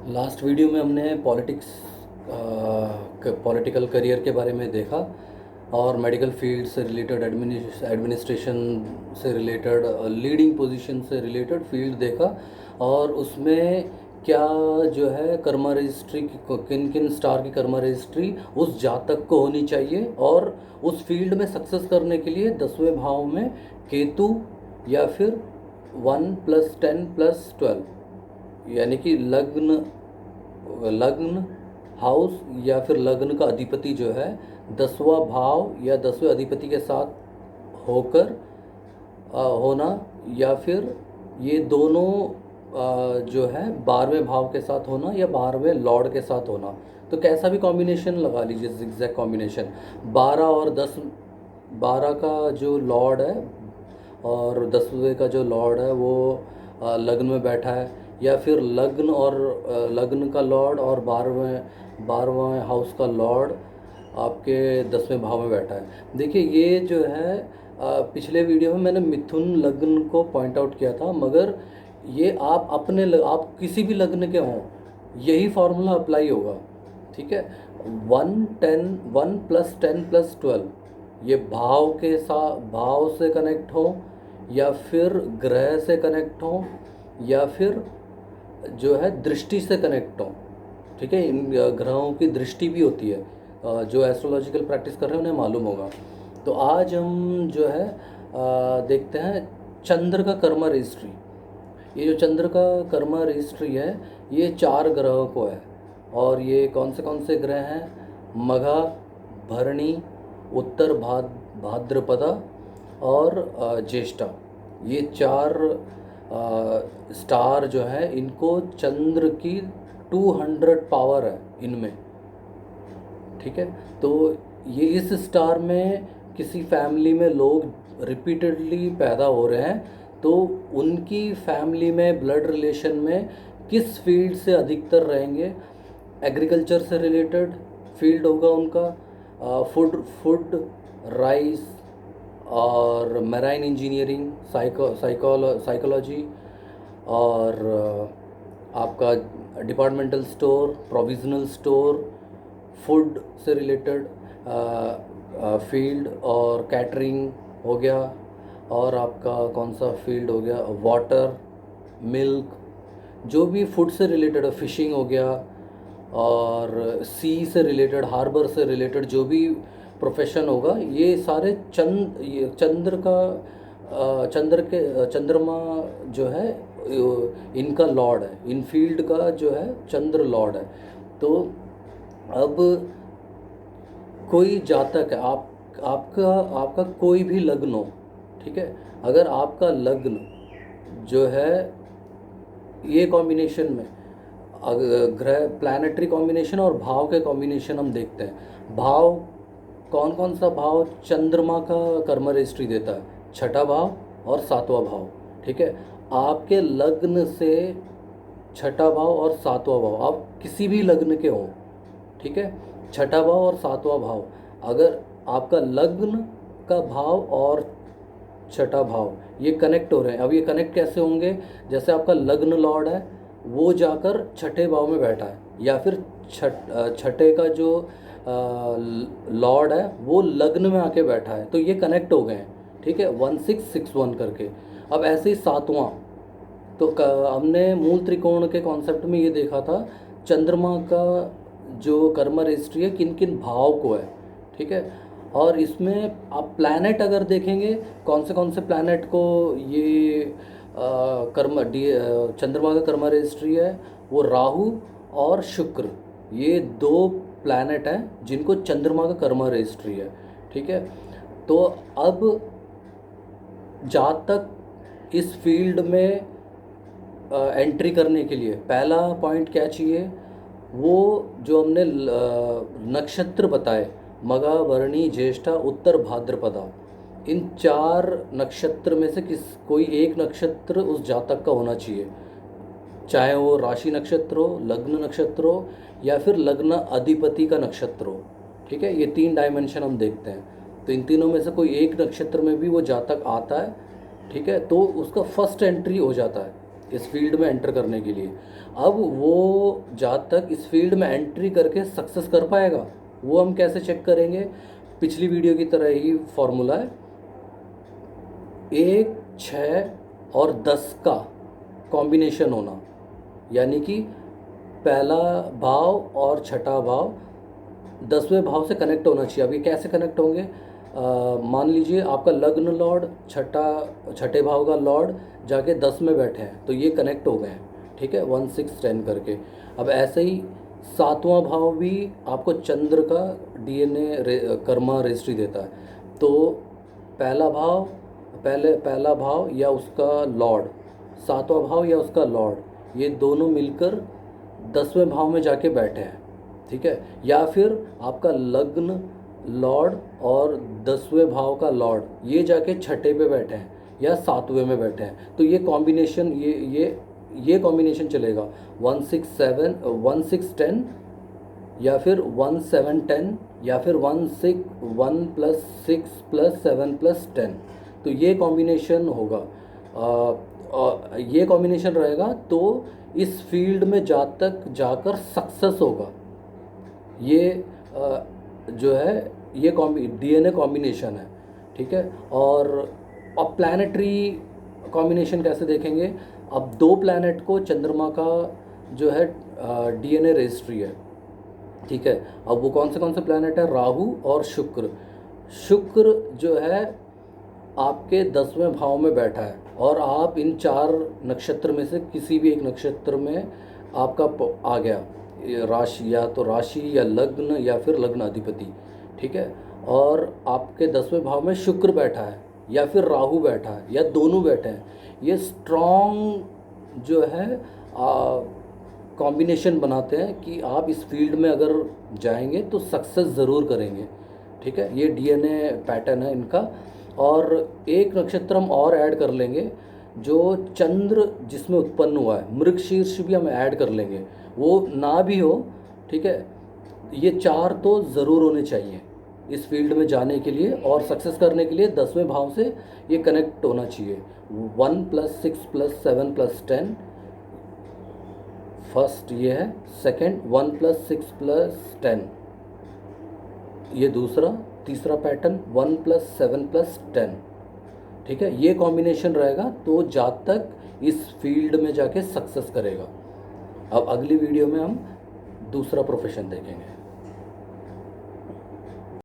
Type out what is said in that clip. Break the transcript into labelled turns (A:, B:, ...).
A: Last video में हमने political career के बारे में देखा और मेडिकल फील्ड से रिलेटेड एडमिनिस्ट्रेशन से रिलेटेड लीडिंग पोजीशन से रिलेटेड फील्ड देखा। और उसमें क्या जो है कर्मा रजिस्ट्री किन किन स्टार की कर्मा रजिस्ट्री उस जातक को होनी चाहिए, और उस फील्ड में सक्सेस करने के लिए 10वें भाव में केतु या फिर 1+10+12 यानी कि लग्न लग्न हाउस या फिर लग्न का अधिपति जो है 10वां भाव या 10वें अधिपति के साथ होकर होना, या फिर ये दोनों जो है 12वें भाव के साथ होना या 12वें लॉर्ड के साथ होना। तो कैसा भी कॉम्बिनेशन लगा लीजिए, जिग्जैग कॉम्बिनेशन। 12 और 10, 12 का जो लॉर्ड है और 10वें का जो लॉर्ड है वो लग्न में बैठा है, या फिर लग्न और लग्न का लॉर्ड और 12वें हाउस का लॉर्ड आपके 10वें भाव में बैठा है। देखिए ये जो है पिछले वीडियो में मैंने मिथुन लग्न को पॉइंट आउट किया था, मगर ये आप आप किसी भी लग्न के हों यही फार्मूला अप्लाई होगा। ठीक है, 1+10+12 ये भाव के साथ, भाव से कनेक्ट हो या फिर ग्रह से कनेक्ट हो या फिर जो है दृष्टि से कनेक्ट हो। ठीक है, इन ग्रहों की दृष्टि भी होती है, जो एस्ट्रोलॉजिकल प्रैक्टिस कर रहे हैं उन्हें मालूम होगा। तो आज हम जो है देखते हैं चंद्र का कर्मा रजिस्ट्री। ये जो चंद्र का कर्मा रजिस्ट्री है ये 4 ग्रहों को है, और ये कौन से ग्रह हैं? मघा, भरणी, उत्तर भाद्रपदा और ज्येष्ठा। ये 4 स्टार जो है इनको चंद्र की 200 पावर है इनमें। ठीक है, तो ये इस स्टार में किसी फैमिली में लोग रिपीटेडली पैदा हो रहे हैं, तो उनकी फैमिली में ब्लड रिलेशन में किस फील्ड से अधिकतर रहेंगे? एग्रीकल्चर से रिलेटेड फील्ड होगा उनका, फूड राइस और मैराइन इंजीनियरिंग, साइकोलॉजी, और आपका departmental store, provisional store, food से रिलेटेड फील्ड, और कैटरिंग हो गया, और आपका कौन सा फील्ड हो गया? वाटर, मिल्क, जो भी फूड से रिलेटेड है, फिशिंग हो गया, और सी से रिलेटेड, हार्बर से रिलेटेड जो भी प्रोफेशन होगा, ये सारे चंद्र का चंद्रमा जो है इनका लॉर्ड है, इन फील्ड का जो है चंद्र लॉर्ड है। तो अब कोई जातक है, आपका कोई भी लग्न हो, ठीक है, अगर आपका लग्न जो है ये कॉम्बिनेशन में ग्रह प्लैनेटरी कॉम्बिनेशन और भाव के कॉम्बिनेशन हम देखते हैं। भाव कौन सा भाव चंद्रमा का कर्म रजिस्ट्री देता है? 6ठा भाव और 7वां भाव। ठीक है, आपके लग्न से 6ठा भाव और 7वां भाव, आप किसी भी लग्न के हों, ठीक है, 6ठा भाव और 7वां भाव, अगर आपका लग्न का भाव और 6ठा भाव ये कनेक्ट हो रहे हैं। अब ये कनेक्ट कैसे होंगे? जैसे आपका लग्न लॉर्ड है वो जाकर 6ठे भाव में बैठा है, या फिर 6ठे का जो लॉर्ड है वो लग्न में आके बैठा है, तो ये कनेक्ट हो गए हैं। ठीक है, 1661 करके। अब ऐसे ही 7वां, तो हमने मूल त्रिकोण के कॉन्सेप्ट में ये देखा था चंद्रमा का जो कर्म रजिस्ट्री है किन किन भाव को है। ठीक है, और इसमें आप प्लैनेट अगर देखेंगे कौन से प्लैनेट को ये चंद्रमा का कर्म रजिस्ट्री है, वो राहु और शुक्र, ये 2 प्लैनेट हैं जिनको चंद्रमा का कर्म रजिस्ट्री है। ठीक है, तो अब जातक इस फील्ड में एंट्री करने के लिए पहला पॉइंट क्या चाहिए? वो जो हमने नक्षत्र बताए, मघा, भरणी, ज्येष्ठा, उत्तर भाद्रपदा, इन 4 नक्षत्र में से कोई एक नक्षत्र उस जातक का होना चाहिए, चाहे वो राशि नक्षत्र हो, लग्न नक्षत्र हो, या फिर लग्न अधिपति का नक्षत्र हो। ठीक है, ये 3 डायमेंशन हम देखते हैं, तो इन तीनों में से कोई एक नक्षत्र में भी वो जातक आता है, ठीक है, तो उसका फर्स्ट एंट्री हो जाता है। इस फील्ड में एंटर करने के लिए। अब वो जहाँ तक इस फील्ड में एंट्री करके सक्सेस कर पाएगा, वो हम कैसे चेक करेंगे? पिछली वीडियो की तरह ही फॉर्मूला है, 1, 6 और 10 का कॉम्बिनेशन होना, यानी कि पहला भाव और छठा भाव 10वें भाव से कनेक्ट होना चाहिए। अब ये कैसे कनेक्ट होंगे? मान लीजिए आपका लग्न लॉर्ड छठे भाव का लॉर्ड जाके 10 में बैठे हैं, तो ये कनेक्ट हो गए हैं, ठीक है, 1, 6, 10 करके। अब ऐसे ही 7वां भाव भी आपको चंद्र का DNA कर्मा रजिस्ट्री देता है। तो पहला भाव या उसका लॉर्ड, 7वां भाव या उसका लॉर्ड, ये दोनों मिलकर 10वें भाव में जाके बैठे हैं, ठीक है। या फिर आपका लग्न लॉर्ड और 10वें भाव का लॉर्ड ये जाके छठे पे बैठे हैं या 7वें में बैठे हैं, तो ये कॉम्बिनेशन ये कॉम्बिनेशन चलेगा 1, 6, 10 या फिर 1, 7, 10 या फिर 1 + 6 + 7 + 10। तो ये कॉम्बिनेशन होगा, ये कॉम्बिनेशन रहेगा तो इस फील्ड में जाकर सक्सेस होगा। ये जो है ये DNA कॉम्बिनेशन है, ठीक है। और अब प्लानिटरी कॉम्बिनेशन कैसे देखेंगे? अब 2 प्लैनेट को चंद्रमा का जो है DNA रजिस्ट्री है, ठीक है। अब वो कौन से प्लैनेट है? राहु और शुक्र। शुक्र जो है आपके 10वें भाव में बैठा है, और आप इन 4 नक्षत्र में से किसी भी एक नक्षत्र में आपका आ गया राशि, या तो राशि या लग्न या फिर लग्न अधिपति, ठीक है। और आपके 10वें भाव में शुक्र बैठा है या फिर राहु बैठा है या दोनों बैठे हैं। ये स्ट्रॉन्ग जो है कॉम्बिनेशन बनाते हैं कि आप इस फील्ड में अगर जाएंगे तो सक्सेस ज़रूर करेंगे, ठीक है। ये DNA पैटर्न है इनका। और एक नक्षत्र हम और ऐड कर लेंगे, जो चंद्र जिसमें उत्पन्न हुआ है, मृगशीर्ष भी हम ऐड कर लेंगे, वो ना भी हो, ठीक है। ये 4 तो ज़रूर होने चाहिए इस फील्ड में जाने के लिए, और सक्सेस करने के लिए 10वें भाव से ये कनेक्ट होना चाहिए। 1 + 6 + 7 + 10 फर्स्ट ये है, सेकंड 1 + 6 + 10 ये दूसरा, तीसरा पैटर्न 1 + 7 + 10, ठीक है। ये कॉम्बिनेशन रहेगा तो जातक इस फील्ड में जाके सक्सेस करेगा। अब अगली वीडियो में हम दूसरा प्रोफेशन देखेंगे।